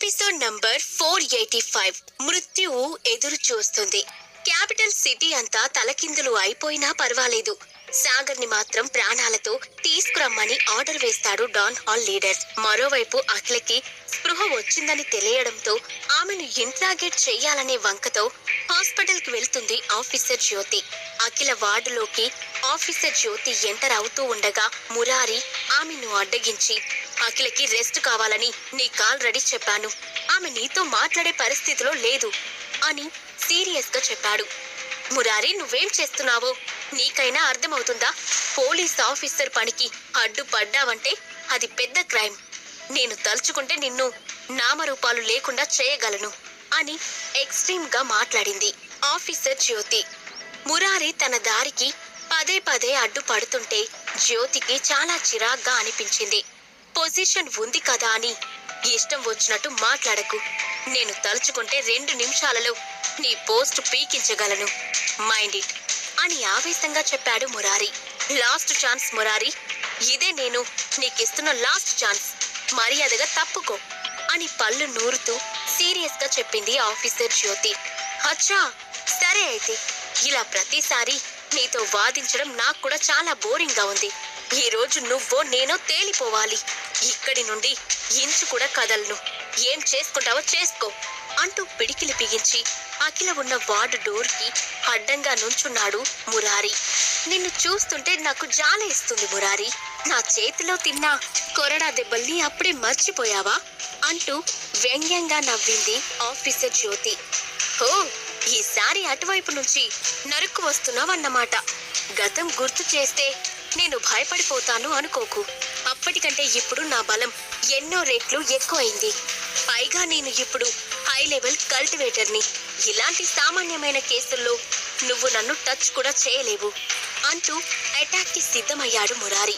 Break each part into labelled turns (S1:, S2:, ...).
S1: Episode number 485 మృత్యువు ఎదురు చూస్తుంది. క్యాపిటల్ సిటీ అంతా తలకిందులు అయిపోయినా పర్వాలేదు, సాగర్ ని మాత్రం ప్రాణాలతో తీసుకురమ్మని ఆర్డర్ వేస్తాడు డాన్ హాల్ లీడర్. మరోవైపు అఖిలకి స్పృహ వచ్చిందని తెలియడంతో ఆమెను ఇంట్రాగేట్ చెయ్యాలనే వంకతో హాస్పిటల్ కి వెళ్తుంది ఆఫీసర్ జ్యోతి. అఖిల వార్డులోకి ఆఫీసర్ జ్యోతి ఎంటర్ అవుతూ ఉండగా మురారి ఆమెను అడ్డగించి, అఖిలకి రెస్ట్ కావాలని నీకు ఆల్రెడీ చెప్పాను, ఆమె నీతో మాట్లాడే పరిస్థితిలో లేదు అని సీరియస్ గా చెప్పాడు. మురారి, నువ్వేం చేస్తున్నావో నీకైనా అర్థమవుతుందా? పోలీస్ ఆఫీసర్ పనికి అడ్డుపడ్డావంటే అది పెద్ద క్రైమ్. నేను తలుచుకుంటే నిన్ను నామరూపాలు లేకుండా చేయగలను అని ఎక్స్ట్రీమ్ గా మాట్లాడింది ఆఫీసర్ జ్యోతి. మురారి తన దారికి పదే పదే అడ్డుపడుతుంటే జ్యోతికి చాలా చిరాగ్గా అనిపించింది. పొజిషన్ ఉంది కదా అని ఇష్టం వచ్చినట్టు మాట్లాడకు. నేను తలుచుకుంటే 2 నిమిషాలలో నీ పోస్ట్ పీకించగలను, మైండ్ ఇట్ అని ఆవేశంగా చెప్పాడు మురారి. లాస్ట్ ఛాన్స్ మురారి, ఇదే నేను నీకిస్తున్న లాస్ట్ ఛాన్స్, మర్యాదగా తప్పుకో అని పళ్ళు నూరుతూ సీరియస్ గా చెప్పింది ఆఫీసర్ జ్యోతి. అచ్చా సరే, అయితే ఇలా ప్రతిసారి నీతో వాదించడం నాకు కూడా చాలా బోరింగ్ గా ఉంది. ఈ రోజు నువ్వో నేనో తేలిపోవాలి. ఇక్కడి నుండి ఇంచు కూడా కదలను. ఏం చేసుకుంటావో చేసుకో అంటూ పిడికిలి బిగించి అఖిల ఉన్న వార్డు డోర్ కి అడ్డంగా నుంచున్నాడు మురారి. నిన్ను చూస్తుంటే నాకు జాలేస్తుంది మురారి. నా చేతిలో తిన్న కొరడా దెబ్బల్ని అప్పుడే మర్చిపోయావా అంటూ వ్యంగ్యంగా నవ్వింది ఆఫీసర్ జ్యోతి. ఓ, ఈసారి అటువైపు నుంచి నరుక్కు వస్తున్నావన్నమాట. గతం గుర్తు చేస్తే నేను భయపడిపోతాను అనుకోకు. అప్పటికంటే ఇప్పుడు నా బలం ఎన్నో రెట్లు ఎక్కువైంది. పైగా నేను ఇప్పుడు హై లెవెల్ కల్టివేటర్ని. ఇలాంటి సామాన్యమైన కేసుల్లో నువ్వు నన్ను టచ్ కూడా చేయలేవు అంటూ అటాక్ కి సిద్ధమయ్యాడు మురారి.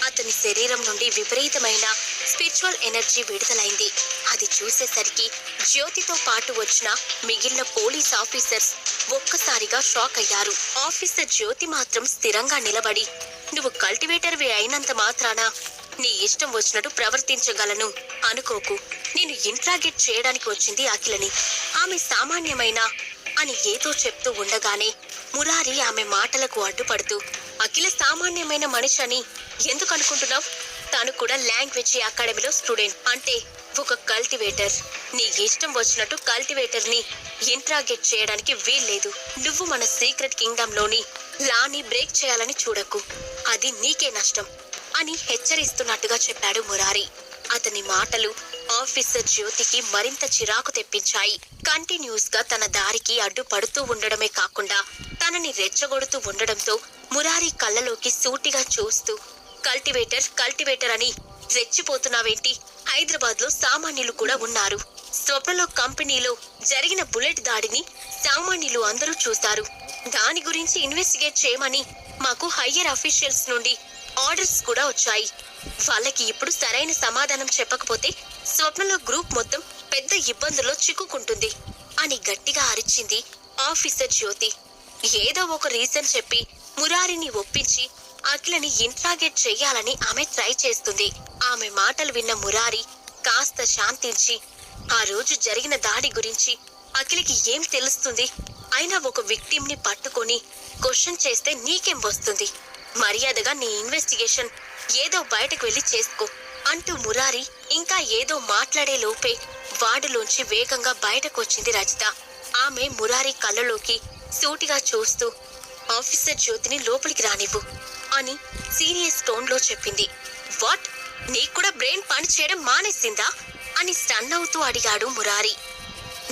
S1: అతని శరీరం నుండి విపరీతమైన స్పిరిచువల్ ఎనర్జీ విడుదలైంది. అది చూసేసరికి జ్యోతితో పాటు వచ్చిన మిగిలిన పోలీస్ ఆఫీసర్స్ ఒక్కసారిగా షాక్ అయ్యారు. ఆఫీసర్ జ్యోతి మాత్రం స్థిరంగా నిలబడి, నువ్వు కల్టివేటర్వి అయినంత మాత్రాన నీ ఇష్టం వచ్చినట్టు ప్రవర్తించగలను అనుకోకు. నేను ఇంట్రాగేట్ చేయడానికి వచ్చింది అఖిలని. ఆమె సామాన్యమైన అని ఏదో చెప్తూ ఉండగానే మురారి ఆమె మాటలకు అడ్డుపడుతూ, అఖిల సామాన్యమైన మనిషి అని ఎందుకు అనుకుంటున్నావు? తాను కూడా లాంగ్వేజ్ అకాడమీలో స్టూడెంట్, అంటే ఒక కల్టివేటర్. నీ ఇష్టం వచ్చినట్టు కల్టివేటర్ ని ఇంట్రాగేట్ చేయడానికి వీల్లేదు. నువ్వు మన సీక్రెట్ కింగ్డమ్ లోని లాని బ్రేక్ చేయాలని చూడకు, అది నీకే నష్టం అని హెచ్చరిస్తున్నట్టుగా చెప్పాడు మురారి. అతని మాటలు ఆఫీసర్ జ్యోతికి మరింత చిరాకు తెప్పించాయి. కంటిన్యూస్ గా తన దారికి అడ్డుపడుతూ ఉండడమే కాకుండా తనని రెచ్చగొడుతూ ఉండడంతో మురారి కళ్ళలోకి సూటిగా చూస్తూ, కల్టివేటర్ అని రెచ్చిపోతున్నావేంటి? హైదరాబాద్ లో సామాన్యులు కూడా ఉన్నారు. స్వప్నలో కంపెనీలో జరిగిన బుల్లెట్ దాడిని సామాన్యులు అందరూ చూశారు. దాని గురించి ఇన్వెస్టిగేట్ చేయమని మాకు హయ్యర్ అఫీషియల్స్ నుండి ఆర్డర్స్ కూడా వచ్చాయి. వాళ్ళకి ఇప్పుడు సరైన సమాధానం చెప్పకపోతే స్వప్నలో గ్రూప్ మొత్తం పెద్ద ఇబ్బందుల్లో చిక్కుకుంటుంది అని గట్టిగా అరిచింది ఆఫీసర్ జ్యోతి. ఏదో ఒక రీజన్ చెప్పి మురారిని ఒప్పించి అఖిలని ఇంట్రాగేట్ చెయ్యాలని ఆమె ట్రై చేస్తుంది. ఆమె మాటలు విన్న మురారి కాస్త శాంతించి, ఆ రోజు జరిగిన దాడి గురించి అఖిలకి ఏం తెలుస్తుంది? అయినా ఒక విక్టిమ్ ని పట్టుకొని క్వశ్చన్ చేస్తే నీకేం వస్తుంది? మర్యాదగా నీ ఇన్వెస్టిగేషన్ ఏదో బయటకు వెళ్లి చేసుకో అంటూ మురారి ఇంకా ఏదో మాట్లాడే లోపే వార్డులోంచి వేగంగా బయటకొచ్చింది రజిత. ఆమె మురారి కళ్ళలోకి సూటిగా చూస్తూ, ఆఫీసర్ జ్యోతిని లోపలికి రానివ్వు అని సీరియస్ టోన్ లో చెప్పింది. వాట్, నీకు కూడా బ్రెయిన్ పని చేయడం మానేసిందా అని స్టన్ అవుతూ అడిగాడు మురారి.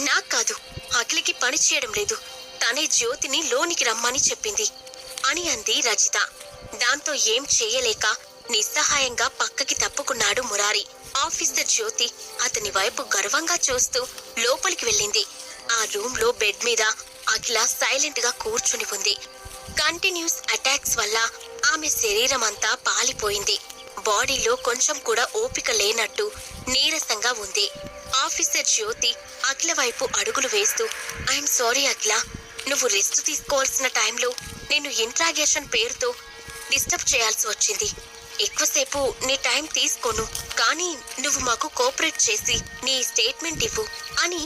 S1: నాకు కాదు, అఖిలకి పని చేయడం లేదు, తనే జ్యోతిని లోనికి రమ్మని చెప్పింది అని అంది రజిత. దాంతో ఏం చేయలేక నిస్సహాయంగా పక్కకి తప్పుకున్నాడు మురారి. ఆఫీసర్ జ్యోతి అతని వైపు గర్వంగా చూస్తూ లోపలికి వెళ్ళింది. ఆ రూమ్ లో బెడ్ మీద అఖిల సైలెంట్ గా కూర్చుని ఉంది. కంటిన్యూస్ అటాక్స్ వల్ల ఆమె శరీరం అంతా పాలిపోయింది. బాడీలో కొంచెం కూడా ఓపిక లేనట్టు నీరసంగా ఉంది. ఆఫీసర్ జ్యోతి అఖిల వైపు అడుగులు వేస్తూ, ఐఎమ్ సారీ అఖిల, నువ్వు రెస్ట్ తీసుకోవాల్సిన టైంలో నేను ఇంట్రాగేషన్ పేరుతో డిస్టర్బ్ చేయాల్సి వచ్చింది. ఎక్కువసేపు నీ టైం తీసుకోను, కానీ నువ్వు మాకు కోఆపరేట్ చేసి నీ స్టేట్మెంట్ ఇవ్వు అని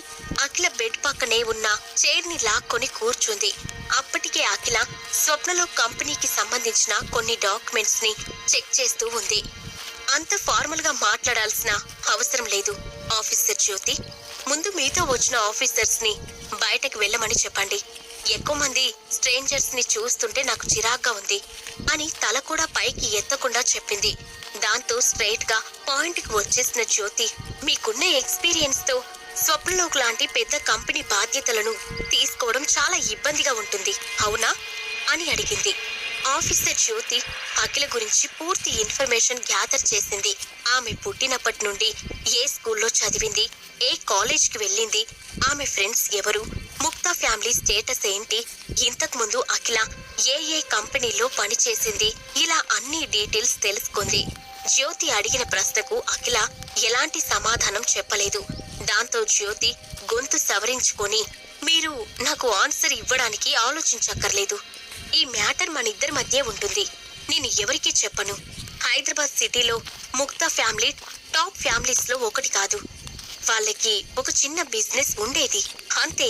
S1: అఖిల బెడ్ పక్కనే ఉన్న చైర్ని లాక్కొని కూర్చుంది. అప్పటికే అఖిల స్వప్నలో కంపెనీకి సంబంధించిన కొన్ని డాక్యుమెంట్స్ ని చెక్ చేస్తూ ఉంది. అంత ఫార్మల్ గా మాట్లాడాల్సిన అవసరం లేదు. ఆఫీసర్ జ్యోతి, ముందు మీతో వచ్చిన ఆఫీసర్స్ ని బయటకు వెళ్ళమని చెప్పండి. ఎక్కువ మంది స్ట్రేంజర్స్ ని చూస్తుంటే నాకు చిరాగ్గా ఉంది అని తల కూడా పైకి ఎత్తకుండా చెప్పింది. దాంతో స్ట్రైట్ గా పాయింట్ కి వచ్చేసిన జ్యోతి, మీకున్న ఎక్స్పీరియన్స్ తో స్వప్నలోక్ లాంటి పెద్ద కంపెనీ బాధ్యతలను తీసుకోవడం చాలా ఇబ్బందిగా ఉంటుంది, అవునా అని అడిగింది. ఆఫీసర్ జ్యోతి అఖిల గురించి పూర్తి ఇన్ఫర్మేషన్ గ్యాదర్ చేసింది. ఆమె పుట్టినప్పటి నుండి ఏ స్కూల్లో చదివింది, ఏ కాలేజ్కి వెళ్ళింది, ఆమె ఫ్రెండ్స్ ఎవరు, ముక్తా ఫ్యామిలీ స్టేటస్ ఏంటి, ఇంతకు ముందు అఖిల ఏ కంపెనీలో పనిచేసింది, ఇలా అన్ని డీటెయిల్స్ తెలుసుకుంది. జ్యోతి అడిగిన ప్రశ్నకు అఖిల ఎలాంటి సమాధానం చెప్పలేదు. దాంతో జ్యోతి గొంతు సవరించుకొని, మీరు నాకు ఆన్సర్ ఇవ్వడానికి ఆలోచించక్కర్లేదు. ఈ మ్యాటర్ మన ఇద్దరి మధ్య ఉంటుంది. నేను ఎవరికీ చెప్పను. హైదరాబాద్ సిటీలో ముక్తా ఫ్యామిలీ టాప్ ఫ్యామిలీస్ లో ఒకటి కాదు. వాళ్ళకి ఒక చిన్న బిజినెస్ ఉండేది అంతే.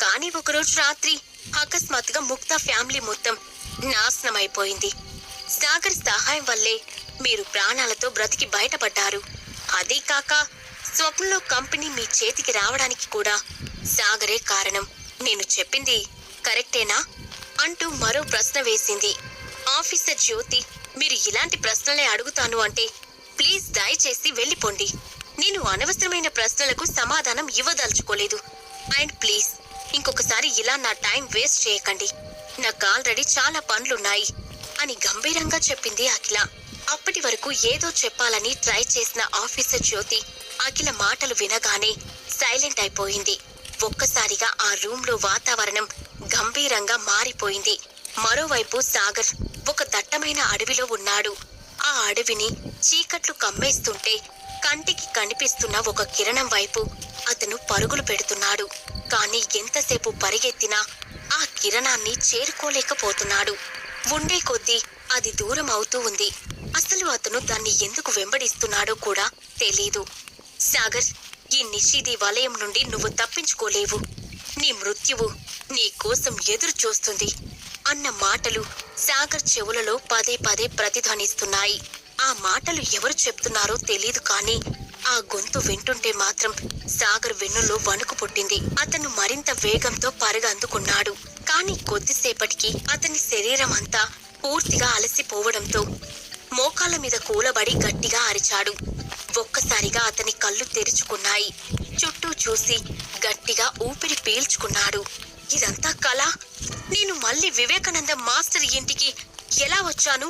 S1: కానీ ఒకరోజు రాత్రి అకస్మాత్తుగా ముక్తా ఫ్యామిలీ మొత్తం నాశనం అయిపోయింది. సాగర్ సహాయం వల్లే మీరు ప్రాణాలతో బ్రతికి బయటపడ్డారు. అదీ కాక స్వప్నలో కంపెనీ మీ చేతికి రావడానికి కూడా సాగరే కారణం. నేను చెప్పింది కరెక్టేనా అంటూ మరో ప్రశ్న వేసింది. ఆఫీసర్ జ్యోతి, మీరు ఇలాంటి ప్రశ్నలే అడుగుతాను అంటే ప్లీజ్ దయచేసి వెళ్ళిపోండి. నేను అనవసరమైన ప్రశ్నలకు సమాధానం ఇవ్వదలుచుకోలేదు. అండ్ ప్లీజ్ ఇంకొకసారి ఇలా నా టైం వేస్ట్ చేయకండి. నాకు ఆల్రెడీ చాలా పనులున్నాయి అని గంభీరంగా చెప్పింది అఖిల. అప్పటి వరకు ఏదో చెప్పాలని ట్రై చేసిన ఆఫీసర్ జ్యోతి అఖిల మాటలు వినగానే సైలెంట్ అయిపోయింది. ఒక్కసారిగా ఆ రూమ్ లో వాతావరణం గంభీరంగా మారిపోయింది. మరోవైపు సాగర్ ఒక దట్టమైన అడవిలో ఉన్నాడు. ఆ అడవిని చీకట్లు కమ్మేస్తుంటే కంటికి కనిపిస్తున్న ఒక కిరణం వైపు అతను పరుగులు పెడుతున్నాడు. కానీ ఎంతసేపు పరిగెత్తినా ఆ కిరణాన్ని చేరుకోలేకపోతున్నాడు. ఉండే కొద్దీ అది దూరం అవుతూ ఉంది. అసలు అతను దాన్ని ఎందుకు వెంబడిస్తున్నాడో కూడా తెలీదు. సాగర్, ఈ నిషిది వలయం నుండి నువ్వు తప్పించుకోలేవు. నీ మృత్యువు నీ కోసం ఎదురు చూస్తుంది అన్న మాటలు సాగర్ చెవులలో పదే పదే ప్రతిధ్వనిస్తున్నాయి. ఆ మాటలు ఎవరు చెప్తున్నారో తెలీదు, కానీ ఆ గొంతు వింటుంటే మాత్రం సాగర్ వెన్నులో వణుకు పుట్టింది. అతను మరింత వేగంతో అందుకున్నాడు. కానీ కొద్దిసేపటికి అతని శరీరం అంతా పూర్తిగా అలసిపోవడంతో మోకాళ్ళ మీద కూలబడి గట్టిగా అరిచాడు. ఒక్కసారిగా అతని కళ్ళు తెరుచుకున్నాయి. చుట్టూ చూసి గట్టిగా ఊపిరి పీల్చుకున్నాడు. ఇదంతా కళ? నేను మళ్ళీ వివేకానంద మాస్టర్ ఇంటికి ఎలా వచ్చాను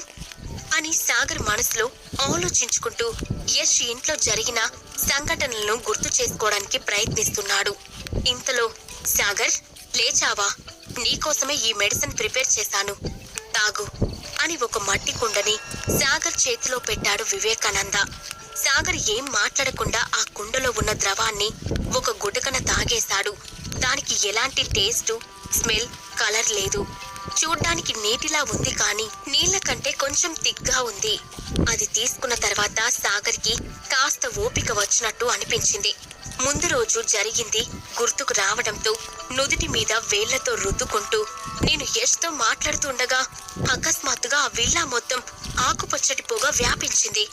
S1: అని సాగర్ మనసులో ఆలోచించుకుంటూ యష్ ఇంట్లో జరిగిన సంఘటనలను గుర్తు చేసుకోవడానికి ప్రయత్నిస్తున్నాడు. ఇంతలో, సాగర్ లేచావా? నీకోసమే ఈ మెడిసిన్ ప్రిపేర్ చేశాను, తాగు అని ఒక మట్టి కుండని సాగర్ చేతిలో పెట్టాడు వివేకానంద. సాగర్ ఏం మాట్లాడకుండా ఆ కుండలో ఉన్న ద్రవాన్ని ఒక గుటకన తాగేశాడు. దానికి ఎలాంటి టేస్టు, స్మెల్, కలర్ లేదు. చూడ్డానికి నీటిలా ఉంది, కానీ నీళ్ల కంటే కొంచెం థిక్గా ఉంది. అది తీసుకున్న తర్వాత సాగర్కి కాస్త ఓపిక వచ్చినట్టు అనిపించింది. ముందు రోజు జరిగింది గుర్తుకు రావడంతో నుదుటి మీద వేళ్లతో రుద్దుకుంటూ నేను యష్తో మాట్లాడుతుండగా అకస్మాత్తుగా ఆ విల్లా మొత్తం ఆకుపచ్చటి పొగ వ్యాపించింది.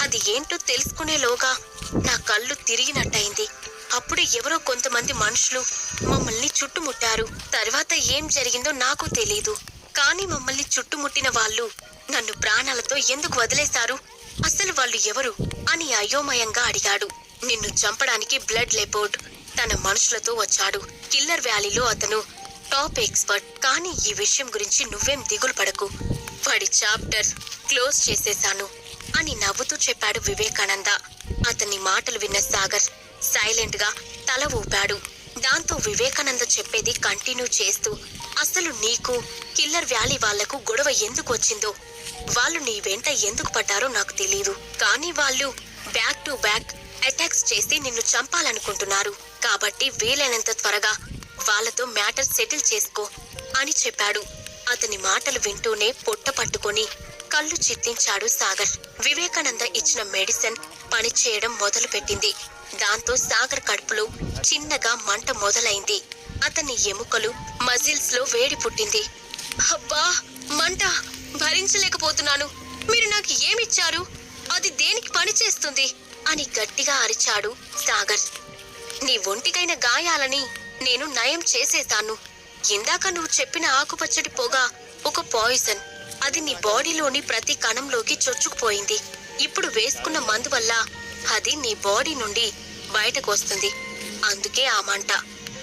S1: అది ఏంటో తెలుసుకునేలోగా నా కళ్ళు తిరిగినట్టయింది. అప్పుడు ఎవరో కొంతమంది మనుషులు మమ్మల్ని చుట్టుముట్టారు. తర్వాత ఏం జరిగిందో నాకు తెలీదు, కానీ మమ్మల్ని చుట్టుముట్టిన వాళ్ళు నన్ను ప్రాణాలతో ఎందుకు వదిలేశారు? అసలు వాళ్ళు ఎవరు అని అయోమయంగా అడిగాడు. నిన్ను చంపడానికి బ్లడ్ లెపోర్డ్ తన మనుషులతో వచ్చాడు. కిల్లర్ వ్యాలీలో అతను టాప్ ఎక్స్పర్ట్. కానీ ఈ విషయం గురించి నువ్వేం దిగులు పడకు, వాడి చాప్టర్ క్లోజ్ చేసేశాను అని నవ్వుతూ చెప్పాడు వివేకానంద. అతని మాటలు విన్న సాగర్ సైలెంట్ గా తల ఊపాడు. దాంతో వివేకానంద చెప్పేది కంటిన్యూ చేస్తూ, అసలు నీకు కిల్లర్ వ్యాలీ వాళ్లకు గొడవ ఎందుకు వచ్చిందో, వాళ్ళు నీ వెంట ఎందుకు పడ్డారో నాకు తెలీదు, కానీ వాళ్ళు బ్యాక్ టు బ్యాక్ అటాక్స్ చేసి నిన్ను చంపాలనుకుంటున్నారు. కాబట్టి వీలైనంత త్వరగా వాళ్ళతో మ్యాటర్ సెటిల్ చేసుకో అని చెప్పాడు. అతని మాటలు వింటూనే పొట్ట పట్టుకొని కళ్ళు చిట్లించాడు సాగర్. వివేకానంద ఇచ్చిన మెడిసిన్ పనిచేయడం మొదలుపెట్టింది. దాంతో సాగర్ కడుపులో చిన్నగా మంట మొదలైంది. అతని ఎముకలు, మజిల్స్ లో వేడి పుట్టింది. అబ్బా, మంట భరించలేకపోతున్నాను. మీరు నాకు ఏమిచ్చారు? అది దేనికి పనిచేస్తుంది అని గట్టిగా అరిచాడు సాగర్. నీ ఒంటికైన గాయాలని నేను నయం చేసేశాను. ఇందాక నువ్వు చెప్పిన ఆకుపచ్చటి పొగ ఒక పాయిజన్. అది నీ బాడీలోని ప్రతి కణంలోకి చొచ్చుకుపోయింది. ఇప్పుడు వేసుకున్న మందు వల్ల అది నీ బాడీ నుండి బయటకు వస్తుంది. అందుకే ఆ మంట.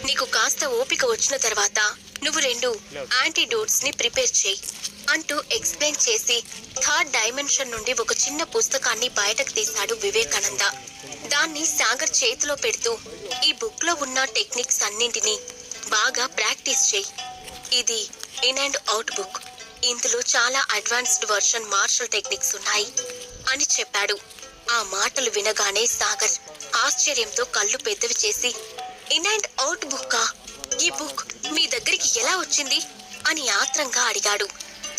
S1: నీకు కాస్త ఓపిక వచ్చిన తర్వాత నువ్వు 2 యాంటీడోట్స్ ని ప్రిపేర్ చేయి అంటూ ఎక్స్ప్లెయిన్ చేసి థర్డ్ డైమెన్షన్ నుండి ఒక చిన్న పుస్తకాన్ని బయటకు తీశాడు వివేకానంద. దాన్ని సాగర్ చేతిలో పెడుతూ, ఈ బుక్ లో ఉన్న టెక్నిక్స్ అన్నింటినీ బాగా ప్రాక్టీస్ చేయి. ఇది ఇన్ అండ్ అవుట్ బుక్. ఇందులో చాలా అడ్వాన్స్డ్ వర్షన్ మార్షల్ టెక్నిక్స్ ఉన్నాయి అని చెప్పాడు. ఆ మాటలు వినగానే సాగర్ ఆశ్చర్యంతో కళ్ళు పెద్దవి చేసి, ఇన్ అండ్ అవుట్ బుక్కా? ఈ బుక్ మీ దగ్గరికి ఎలా వచ్చింది అని ఆత్రంగా అడిగాడు.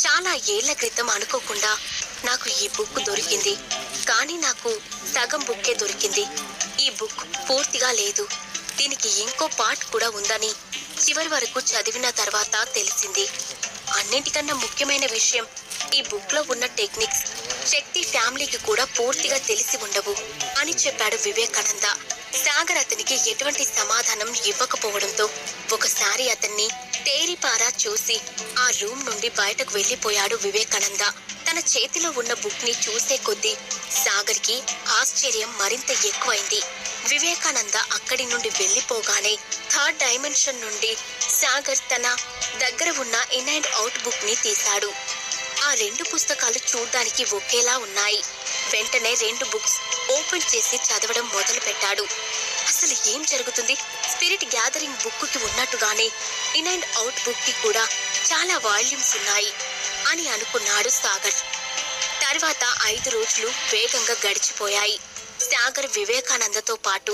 S1: చాలా ఏళ్ల క్రితం అనుకోకుండా నాకు ఈ బుక్ దొరికింది. కానీ నాకు సగం బుక్కే దొరికింది. ఈ బుక్ పూర్తిగా లేదు. దీనికి ఇంకో పార్ట్ కూడా ఉందని చివరి వరకు చదివిన తర్వాత తెలిసింది. అన్నింటికన్నా ముఖ్యమైన విషయం, ఈ బుక్ లో ఉన్న టెక్నిక్స్ శక్తి ఫ్యామిలీకి కూడా పూర్తిగా తెలిసి ఉండవు అని చెప్పాడు వివేకానంద. సాగర్ అతనికి ఎటువంటి సమాధానం ఇవ్వకపోవడంతో ఒకసారి అతన్ని తేరిపారా చూసి ఆ రూమ్ నుండి బయటకు వెళ్లిపోయాడు వివేకానంద. తన చేతిలో ఉన్న బుక్ ని చూసే కొద్దీ సాగర్ కి ఆశ్చర్యం మరింత ఎక్కువైంది. వివేకానంద అక్కడి నుండి వెళ్లిపోగానే థర్డ్ డైమెన్షన్ నుండి సాగర్ తన దగ్గర ఉన్న ఇన్ అండ్ అవుట్ బుక్ ని తీశాడు. ఆ 2 పుస్తకాలు చూడ్డానికి ఒకేలా ఉన్నాయి. వెంటనే 2 బుక్స్ ఓపెన్ చేసి చదవడం మొదలు పెట్టాడు. అసలు ఏం జరుగుతుంది? స్పిరిట్ గ్యాదరింగ్ బుక్ కి ఉన్నట్టుగానే ఇన్ అండ్ అవుట్ బుక్ కి కూడా చాలా వాల్యూమ్స్ ఉన్నాయి అని అనుకున్నాడు సాగర్. తర్వాత 5 రోజులు వేగంగా గడిచిపోయాయి. సాగర్ వివేకానందతో పాటు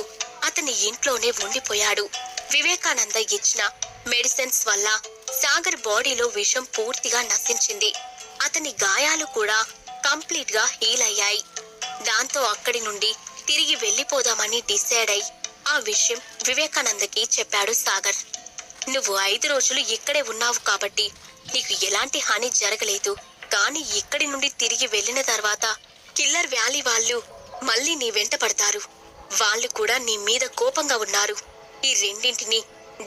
S1: అతని ఇంట్లోనే ఉండిపోయాడు. వివేకానంద ఇచ్చిన మెడిసిన్స్ వల్ల సాగర్ బాడీలో విషం పూర్తిగా నశించింది. అతని గాయాలు కూడా కంప్లీట్ గా హీల్ అయ్యాయి. దాంతో అక్కడి నుండి తిరిగి వెళ్లిపోదామని డిసైడ్ అయి ఆ విషయం వివేకానందకి చెప్పాడు సాగర్. నువ్వు 5 రోజులు ఇక్కడే ఉన్నావు కాబట్టి నీకు ఎలాంటి హాని జరగలేదు. కానీ ఇక్కడి నుండి తిరిగి వెళ్లిన తర్వాత కిల్లర్ వ్యాలీ వాళ్ళు మళ్ళీ నీ వెంట పడతారు. వాళ్ళు కూడా నీ మీద కోపంగా ఉన్నారు. ఈ రెండింటిని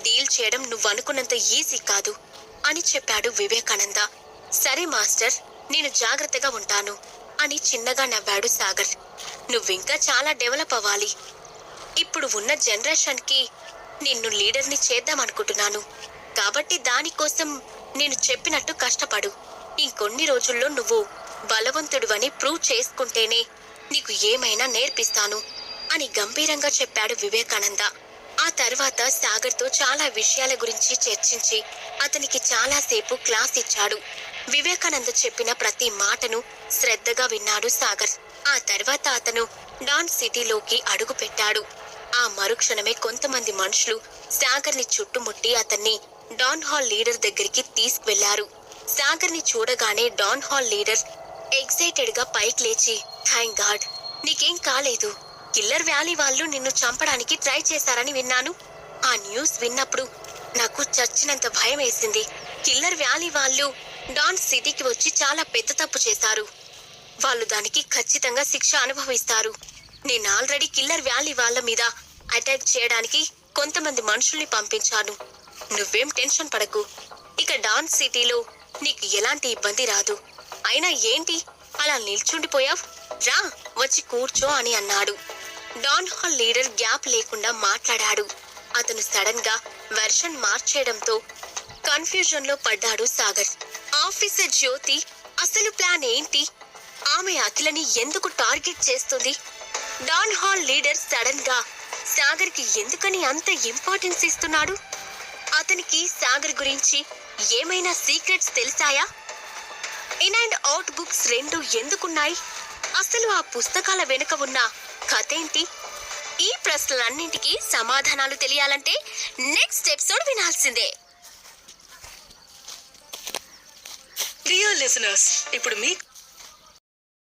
S1: డీల్ చేయడం నువ్వనుకున్నంత ఈజీ కాదు అని చెప్పాడు వివేకానంద. సరే మాస్టర్, నేను జాగ్రత్తగా ఉంటాను అని చిన్నగా నవ్వాడు సాగర్. నువ్వింకా చాలా డెవలప్ అవ్వాలి. ఇప్పుడు ఉన్న జనరేషన్ కి నిన్ను లీడర్ని చేద్దామనుకుంటున్నాను. కాబట్టి దానికోసం నేను చెప్పినట్టు కష్టపడు. ఇంకొన్ని రోజుల్లో నువ్వు బలవంతుడివని ప్రూవ్ చేసుకుంటేనే నీకు ఏమైనా నేర్పిస్తాను అని గంభీరంగా చెప్పాడు వివేకానంద. ఆ తర్వాత సాగర్తో చాలా విషయాల గురించి చర్చించి అతనికి చాలాసేపు క్లాస్ ఇచ్చాడు. వివేకానంద చెప్పిన ప్రతి మాటను శ్రద్ధగా విన్నాడు సాగర్. ఆ తర్వాత అతను డాన్ సిటీలోకి అడుగు పెట్టాడు. ఆ మరుక్షణమే కొంతమంది మనుషులు సాగర్ ని చుట్టుముట్టి అతన్ని డాన్ హాల్ లీడర్ దగ్గరికి తీసుకువెళ్లారు. సాగర్ ని చూడగానే డాన్ హాల్ లీడర్ ఎక్సైటెడ్ గా పైకి లేచి, థ్యాంక్ గాడ్, నీకేం కాలేదు. కిల్లర్ వ్యాలీ వాళ్ళు నిన్ను చంపడానికి ట్రై చేశారని విన్నాను. ఆ న్యూస్ విన్నప్పుడు నాకు చచ్చినంత భయం వేసింది. కిల్లర్ వ్యాలీ వాళ్ళు డాన్ సిటీకి వచ్చి చాలా పెద్ద తప్పు చేశారు. వాళ్ళు దానికి ఖచ్చితంగా శిక్ష అనుభవిస్తారు. నేను ఆల్రెడీ కిల్లర్ వ్యాలీ వాళ్ళ మీద అటాక్ చేయడానికి కొంతమంది మనుషుల్ని పంపించాను. నువ్వేం టెన్షన్ పడకు. ఇక డాన్ సిటీలో నీకు ఎలాంటి ఇబ్బంది రాదు. అయినా ఏంటి అలా నిల్చుండిపోయావ్? రా, వచ్చి కూర్చో అని అన్నాడు. డాన్ హాల్ లీడర్ గ్యాప్ లేకుండా మాట్లాడాడు. అతను సడన్ గా వెర్షన్ మార్చేయడంతో కన్ఫ్యూజన్ లో పడ్డాడు సాగర్. ఆఫీసర్ జ్యోతి అసలు ప్లాన్ ఏంటి? ఆమె అఖిలని ఎందుకు టార్గెట్ చేస్తుంది? డాన్ హాల్ లీడర్ సడన్ గా సాగర్ కి ఎందుకని అంత ఇంపార్టెన్స్ ఇస్తున్నాడు? అతనికి సాగర్ గురించి ఏమైనా సీక్రెట్స్ తెలిసాయా? ఇన్ అండ్ అవుట్ బుక్స్ 2 ఎందుకున్నాయి? అసలు ఆ పుస్తకాల వెనుక ఉన్న కథేంటి? ఈ ప్రశ్నలన్నింటికీ సమాధానాలు తెలియాలంటే నెక్స్ట్ ఎపిసోడ్ వినాల్సిందే.
S2: డియర్ లిసనర్స్, ఇప్పుడు మీకు